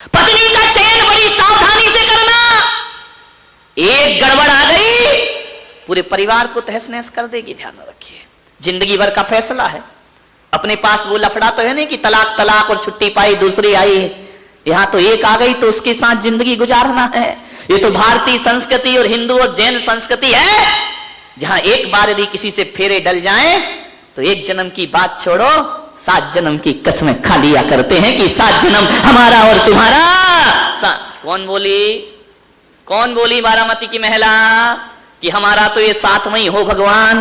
पत्नी का चयन बड़ी सावधानी से करना, एक गड़बड़ आ गई पूरे परिवार को तहस नहस कर देगी, ध्यान रखिए। जिंदगी भर का फैसला है। अपने पास वो लफड़ा तो है नहीं कि तलाक तलाक और छुट्टी पाई दूसरी आई है, यहां तो एक आ गई तो उसके साथ जिंदगी गुजारना है। ये तो भारतीय संस्कृति और हिंदू और जैन संस्कृति है, जहां एक बार यदि किसी से फेरे डल जाएं तो एक जन्म की बात छोड़ो 7 जन्म की कसमें खा लिया करते हैं कि 7 जन्म हमारा और तुम्हारा। कौन बोली बारामती की महिला कि हमारा तो ये 7वां ही हो भगवान,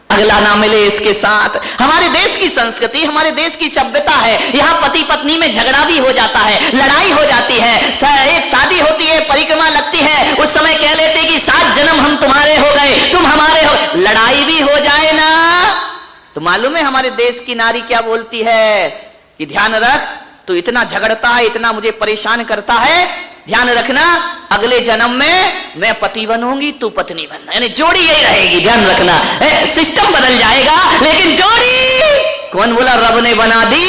अगला ना मिले इसके साथ। हमारे देश की संस्कृति, हमारे देश की सभ्यता है, यहाँ पति पत्नी में झगड़ा भी हो जाता है, लड़ाई हो जाती है, एक शादी होती है, परिक्रमा लगती है, उस समय कह लेते कि 7 जन्म हम तुम्हारे हो गए, तुम हमारे हो। लड़ाई भी हो जाए ना तो मालूम है हमारे देश की नारी क्या बोलती है कि ध्यान रख, तू इतना झगड़ता है, इतना मुझे परेशान करता है, ध्यान रखना अगले जन्म में मैं पति बनूंगी, तू पत्नी बनना, यानी जोड़ी यही रहेगी। ध्यान रखना, सिस्टम बदल जाएगा लेकिन जोड़ी कौन बोला रब ने बना दी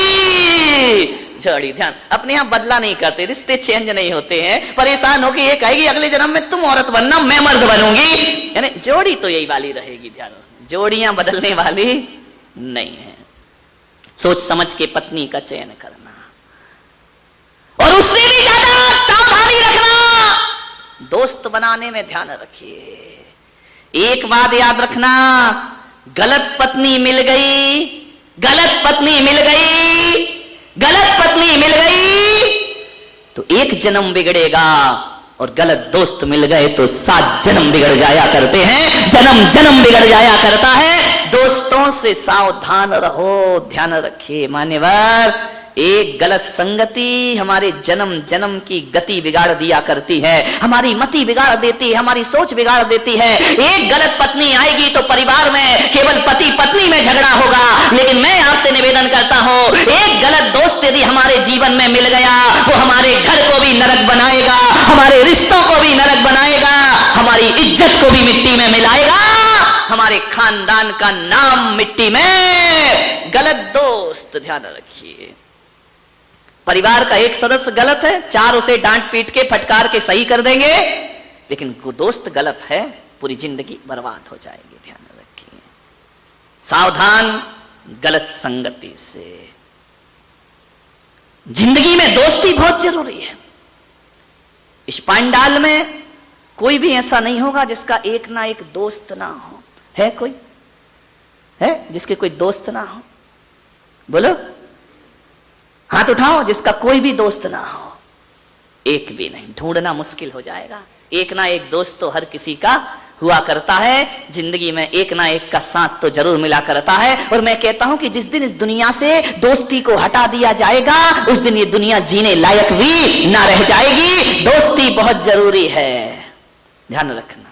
जोड़ी। ध्यान, अपने यहां बदला नहीं करते, रिश्ते चेंज नहीं होते हैं। परेशान होकर ये कहेगी अगले जन्म में तुम औरत बनना, मैं मर्द बनूंगी, यानी जोड़ी तो यही वाली रहेगी। ध्यान, जोड़ियां बदलने वाली नहीं है। सोच समझ के पत्नी का चयन करना और उससे भी ज्यादा सावधानी रखना दोस्त बनाने में। ध्यान रखिए, एक बात याद रखना, गलत पत्नी मिल गई, गलत पत्नी मिल गई, गलत पत्नी मिल गई तो एक जन्म बिगड़ेगा और गलत दोस्त मिल गए तो 7 जन्म बिगड़ जाया करते हैं, जन्म जन्म बिगड़ जाया करता है। दोस्तों से सावधान रहो। ध्यान रखिए मान्यवर, एक गलत संगति हमारे जन्म जन्म की गति बिगाड़ दिया करती है, हमारी मति बिगाड़ देती है, हमारी सोच बिगाड़ देती है। एक गलत पत्नी आएगी तो परिवार में केवल पति पत्नी में झगड़ा होगा, लेकिन मैं आपसे निवेदन करता हूं, एक गलत दोस्त यदि हमारे जीवन में मिल गया वो हमारे घर को भी नरक बनाएगा, हमारे रिश्तों को भी नरक बनाएगा, हमारी इज्जत को भी मिट्टी में मिलाएगा, हमारे खानदान का नाम मिट्टी में। गलत दोस्त, ध्यान रखिए, परिवार का एक सदस्य गलत है, 4 उसे डांट पीट के फटकार के सही कर देंगे, लेकिन वो दोस्त गलत है, पूरी जिंदगी बर्बाद हो जाएगी। ध्यान रखिए, सावधान गलत संगति से। जिंदगी में दोस्ती बहुत जरूरी है। इस पांडाल में कोई भी ऐसा नहीं होगा जिसका एक ना एक दोस्त ना हो। है कोई? है जिसके कोई दोस्त ना हो? बोलो, हाथ उठाओ जिसका कोई भी दोस्त ना हो। एक भी नहीं, ढूंढना मुश्किल हो जाएगा। एक ना एक दोस्त तो हर किसी का हुआ करता है, जिंदगी में एक ना एक का साथ तो जरूर मिला करता है। और मैं कहता हूं कि जिस दिन इस दुनिया से दोस्ती को हटा दिया जाएगा उस दिन ये दुनिया जीने लायक भी ना रह जाएगी। दोस्ती बहुत जरूरी है, ध्यान रखना।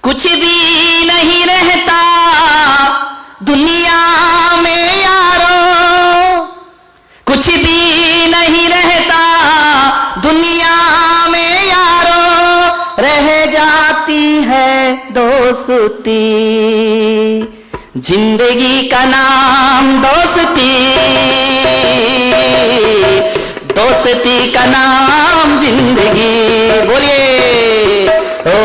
कुछ भी नहीं रहता दुनिया में यारो, कुछ भी नहीं रहता दुनिया में यारो, रह जाती है दोस्ती, जिंदगी का नाम दोस्ती, दोस्ती का नाम जिंदगी। बोलिए, ओ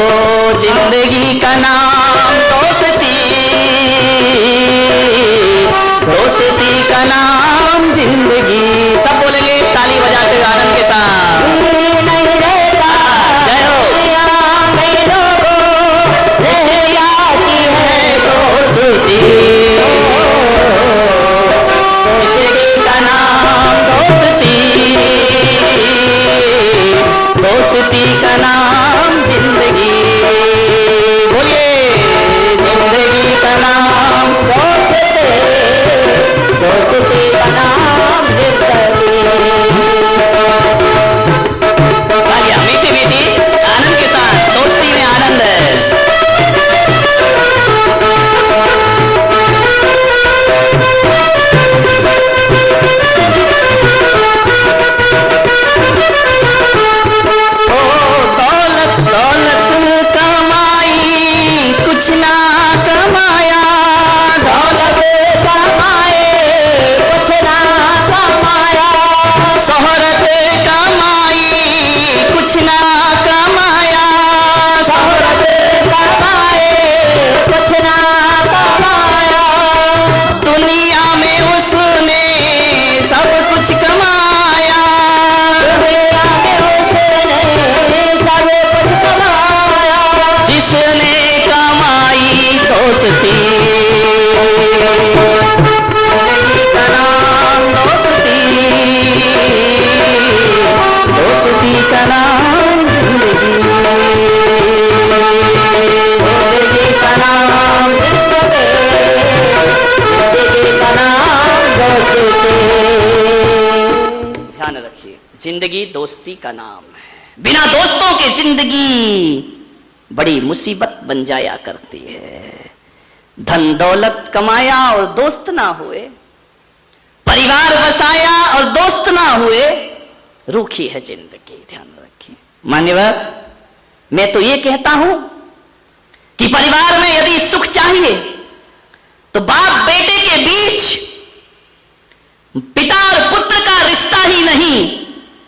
जिंदगी का नाम दोस्ती, दोस्ती का नाम जिंदगी। सब बोलेंगे ताली बजाते हुए आनंद के साथ। जय हो। दोस्ती, जिंदगी का नाम दोस्ती, दोस्ती का नाम जिंदगी। बोलिए, जिंदगी का नाम दोस्ती, दोस्ती का नाम जिंदगी। मीठी मीठी आनंद के साथ, दोस्ती में आनंद है। ओ जिंदगी दोस्ती का नाम है। बिना दोस्तों के जिंदगी बड़ी मुसीबत बन जाया करती है। धन दौलत कमाया और दोस्त ना हुए, परिवार बसाया और दोस्त ना हुए, रूखी है जिंदगी। ध्यान रखिए मान्यवर, मैं तो ये कहता हूं कि परिवार में यदि सुख चाहिए तो बाप बेटे के बीच पिता और पुत्र का रिश्ता ही नहीं,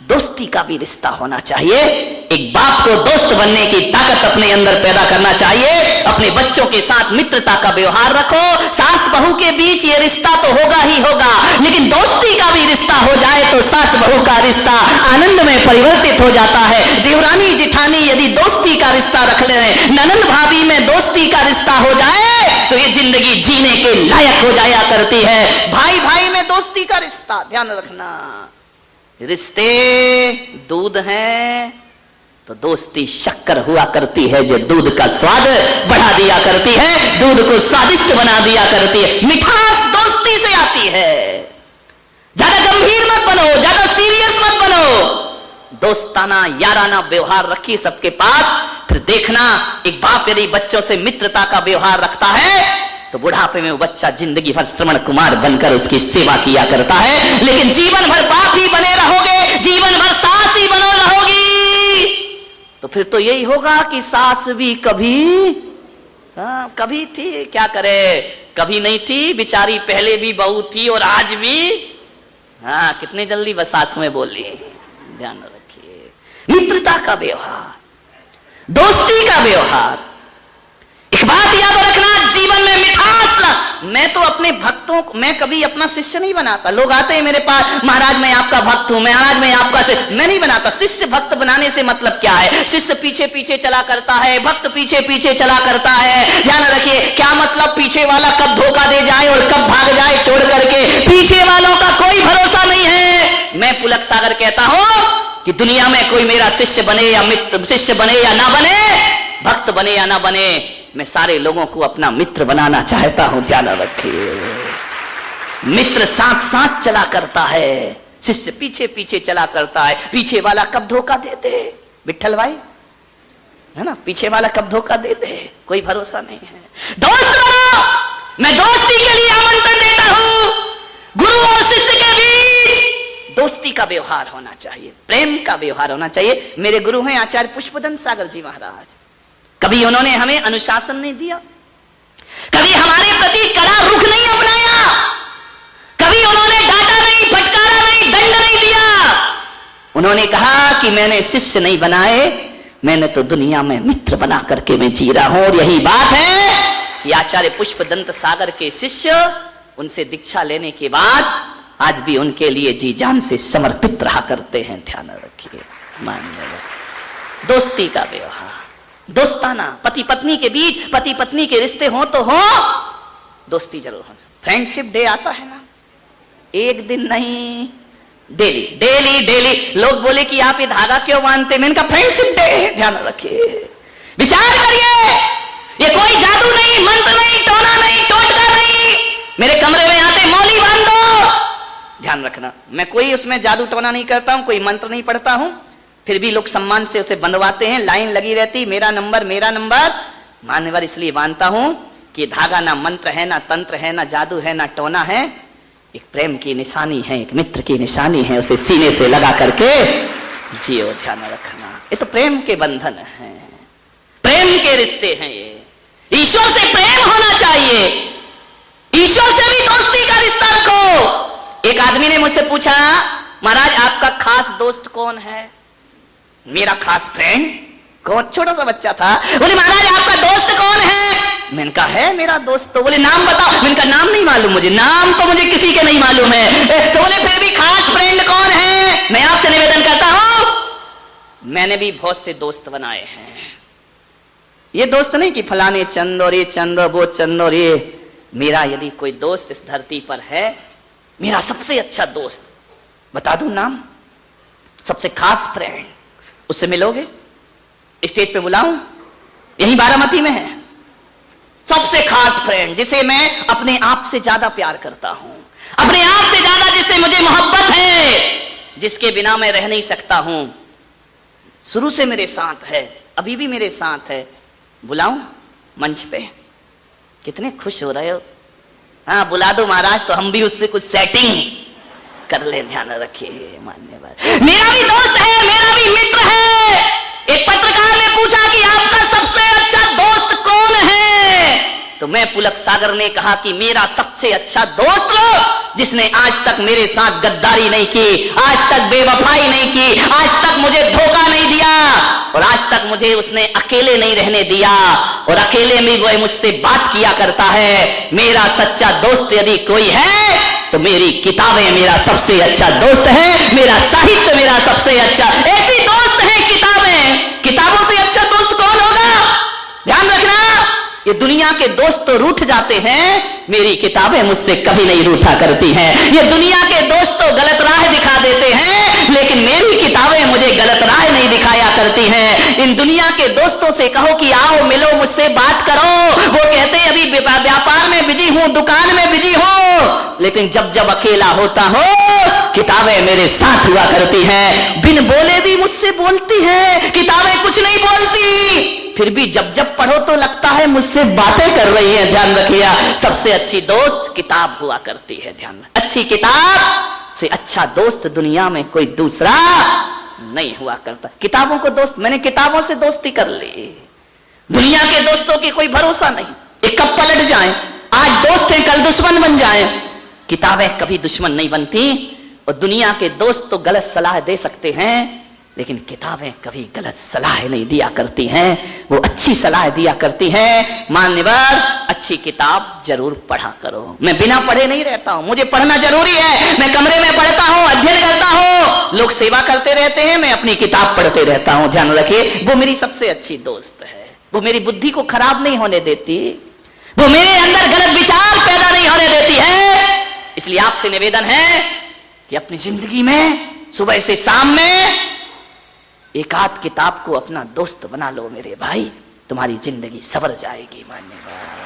दोस्ती का भी रिश्ता होना चाहिए। एक बाप को दोस्त बनने की ताकत अपने अंदर पैदा करना चाहिए। अपने बच्चों के साथ मित्रता का व्यवहार रखो। सास बहू के बीच ये रिश्ता तो होगा ही होगा, लेकिन दोस्ती का भी रिश्ता हो जाए तो सास बहू का रिश्ता आनंद में परिवर्तित हो जाता है। देवरानी जिठानी यदि दोस्ती का रिश्ता रख ले, ननंद भाभी में दोस्ती का रिश्ता हो जाए तो ये जिंदगी जीने के लायक हो जाया करती है। भाई भाई में दोस्ती का रिश्ता, ध्यान रखना, रिश्ते दूध है तो दोस्ती शक्कर हुआ करती है, जो दूध का स्वाद बढ़ा दिया करती है, दूध को स्वादिष्ट बना दिया करती है। मिठास दोस्ती से आती है। ज्यादा गंभीर मत बनो, ज्यादा सीरियस मत बनो, दोस्ताना याराना व्यवहार रखिए सबके पास। फिर देखना एक बाप यदि बच्चों से मित्रता का व्यवहार रखता है तो बुढ़ापे में वो बच्चा जिंदगी भर श्रवण कुमार बनकर उसकी सेवा किया करता है। लेकिन जीवन भर बाप ही बने रहोगे, जीवन भर सास ही बनो रहोगी, तो फिर तो यही होगा कि सास भी कभी थी, क्या करे, कभी नहीं थी बेचारी, पहले भी बहू थी और आज भी। कितने जल्दी बस सासुएं बोली। ध्यान रखिए, मित्रता का व्यवहार, दोस्ती का व्यवहार। एक बात याद रखना, जीवन में मिठास ला। मैं तो अपने भक्तों को, मैं कभी अपना शिष्य नहीं बनाता। लोग आते हैं मेरे पास, महाराज मैं आपका भक्त हूं, महाराज मैं आपका शिष्य, मैं नहीं बनाता। शिष्य भक्त बनाने से मतलब क्या है? शिष्य पीछे पीछे चला करता है, भक्त पीछे पीछे चला करता है। ध्यान रखिए, क्या मतलब पीछे वाला कब धोखा दे जाए और कब भाग जाए छोड़ करके, पीछे वालों का कोई भरोसा नहीं है। मैं पुलक सागर कहता हूं कि दुनिया में कोई मेरा शिष्य बने या मित्र, शिष्य बने या ना बने, भक्त बने या ना बने, मैं सारे लोगों को अपना मित्र बनाना चाहता हूं। ध्यान रखिए, मित्र साथ साथ चला करता है, शिष्य पीछे पीछे चला करता है। पीछे वाला कब धोखा दे दे, विठ्ठल भाई है ना, पीछे वाला कब धोखा दे दे, कोई भरोसा नहीं है। दोस्त बनो, मैं दोस्ती के लिए आमंत्रण देता हूं। गुरु और शिष्य के बीच दोस्ती का व्यवहार होना चाहिए, प्रेम का व्यवहार होना चाहिए। मेरे गुरु हैं आचार्य पुष्पदंत सागर जी महाराज। कभी उन्होंने हमें अनुशासन नहीं दिया, कभी हमारे प्रति कड़ा रुख नहीं अपनाया, कभी उन्होंने डांटा नहीं, फटकारा नहीं, दंड नहीं दिया। उन्होंने कहा कि मैंने शिष्य नहीं बनाए, मैंने तो दुनिया में मित्र बना करके मैं जी रहा हूं। और यही बात है कि आचार्य पुष्पदंत सागर के शिष्य उनसे दीक्षा लेने के बाद आज भी उनके लिए जी जान से समर्पित रहा करते हैं। ध्यान रखिए, मानिए, दोस्ती का व्यवहार, दोस्ताना, पति पत्नी के बीच, पति पत्नी के रिश्ते हो तो हो, दोस्ती जरूर हो। फ्रेंडशिप डे आता है ना, एक दिन नहीं, डेली डेली डेली। लोग बोले कि आप ये धागा क्यों बांधते, मैंने कहा फ्रेंडशिप डे है। ध्यान रखिए, विचार करिए, ये कोई जादू नहीं, मंत्र नहीं, टोना नहीं, टोटका नहीं। मेरे कमरे में आते मौली बांध दो, ध्यान रखना, मैं कोई उसमें जादू टोना नहीं करता हूं, कोई मंत्र नहीं पढ़ता हूं, फिर भी लोग सम्मान से उसे बंधवाते हैं, लाइन लगी रहती, मेरा नंबर मेरा नंबर। मान्यवर इसलिए मानता हूं कि धागा ना मंत्र है, ना तंत्र है, ना जादू है, ना टोना है, एक प्रेम की निशानी है, एक मित्र की निशानी है, उसे सीने से लगा करके जियो। ध्यान रखना, ये तो प्रेम के बंधन है, प्रेम के रिश्ते हैं। ये ईश्वर से प्रेम होना चाहिए, ईश्वर से भी दोस्ती का रिश्ता रखो। एक आदमी ने मुझसे पूछा, महाराज आपका खास दोस्त कौन है? मेरा खास फ्रेंड कौन? छोटा सा बच्चा था, बोले महाराज आपका दोस्त कौन है? मैंने कहा है मेरा दोस्त। तो बोले नाम बताओ। मैंने कहा नाम नहीं मालूम मुझे, नाम तो मुझे किसी के नहीं मालूम है। तो बोले फिर भी खास फ्रेंड कौन है? मैं आपसे निवेदन करता हूं, मैंने भी बहुत से दोस्त बनाए हैं। ये दोस्त नहीं कि फलाने चंद और ये चंद और वो चंद और ये। मेरा यदि कोई दोस्त इस धरती पर है, मेरा सबसे अच्छा दोस्त, बता दूं नाम, सबसे खास फ्रेंड, उससे मिलोगे? स्टेज पे बुलाऊं? यही बारामती में है। सबसे खास फ्रेंड जिसे मैं अपने आप से ज्यादा प्यार करता हूं, अपने आप से ज्यादा जिससे मुझे मोहब्बत है, जिसके बिना मैं रह नहीं सकता हूं, शुरू से मेरे साथ है, अभी भी मेरे साथ है। बुलाऊं मंच पे? कितने खुश हो रहे हो? हाँ बुला दो महाराज, तो हम भी उससे कुछ सेटिंग कर ले। ध्यान रखिए मान्यवर, मेरा भी दोस्त है, मेरा भी मित्र है। एक पत्रकार ने पूछा कि आपका सबसे अच्छा दोस्त कौन है, तो मैं पुलक सागर ने कहा कि मेरा सबसे अच्छा दोस्त जिसने आज तक मेरे साथ गद्दारी नहीं की, आज तक बेवफाई नहीं की, आज तक मुझे धोखा नहीं दिया, और आज तक मुझे उसने अकेले नहीं रहने दिया, और अकेले में वह मुझसे बात किया करता है। मेरा सच्चा दोस्त यदि कोई है तो मेरी किताबें मेरा सबसे अच्छा दोस्त है, मेरा साहित्य मेरा सबसे अच्छा, ऐसी दोस्त है किताबें। किताबों से अच्छा दोस्त कौन होगा? ध्यान रखना, ये दुनिया के दोस्त तो रूठ जाते हैं, मेरी किताबें मुझसे कभी नहीं रूठा करती हैं। ये दुनिया के दोस्त तो गलत राह दिखा देते हैं, लेकिन मेरी किताबें मुझे गलत राह नहीं दिखाया करती हैं। इन दुनिया के दोस्तों से कहो कि आओ मिलो मुझसे बात करो, वो कहते हैं अभी व्यापार में बिजी हूं, दुकान में बिजी हूं, लेकिन जब जब अकेला होता हूं किताबें मेरे साथ हुआ करती हैं, बिन बोले भी मुझसे बोलती हैं। किताबें कुछ नहीं बोलती, फिर भी जब जब पढ़ो तो लगता है मुझसे बातें कर रही है। ध्यान रखिए, सबसे अच्छी दोस्त किताब हुआ करती है। ध्यान, अच्छी किताब से अच्छा दोस्त दुनिया में कोई दूसरा नहीं हुआ करता। किताबों को दोस्त, मैंने किताबों से दोस्ती कर ली। दुनिया के दोस्तों की कोई भरोसा नहीं, ये कब पलट जाएं, आज दोस्त हैं कल दुश्मन बन जाएं। किताबें कभी दुश्मन नहीं बनती, और दुनिया के दोस्त तो गलत सलाह दे सकते हैं, लेकिन किताबें कभी गलत सलाह नहीं दिया करती हैं, वो अच्छी सलाह दिया करती हैं। मान्यवर, अच्छी किताब जरूर पढ़ा करो। मैं बिना पढ़े नहीं रहता हूं, मुझे पढ़ना जरूरी है। मैं कमरे में पढ़ता हूं, अध्ययन करता हूं, लोग सेवा करते रहते हैं, मैं अपनी किताब पढ़ते रहता हूं। ध्यान रखिए, वो मेरी सबसे अच्छी दोस्त है। वो मेरी बुद्धि को खराब नहीं होने देती, वो मेरे अंदर गलत विचार पैदा नहीं होने देती है। इसलिए आपसे निवेदन है कि अपनी जिंदगी में सुबह से शाम में एक आध किताब को अपना दोस्त बना लो मेरे भाई, तुम्हारी जिंदगी संवर जाएगी। मान्यवर।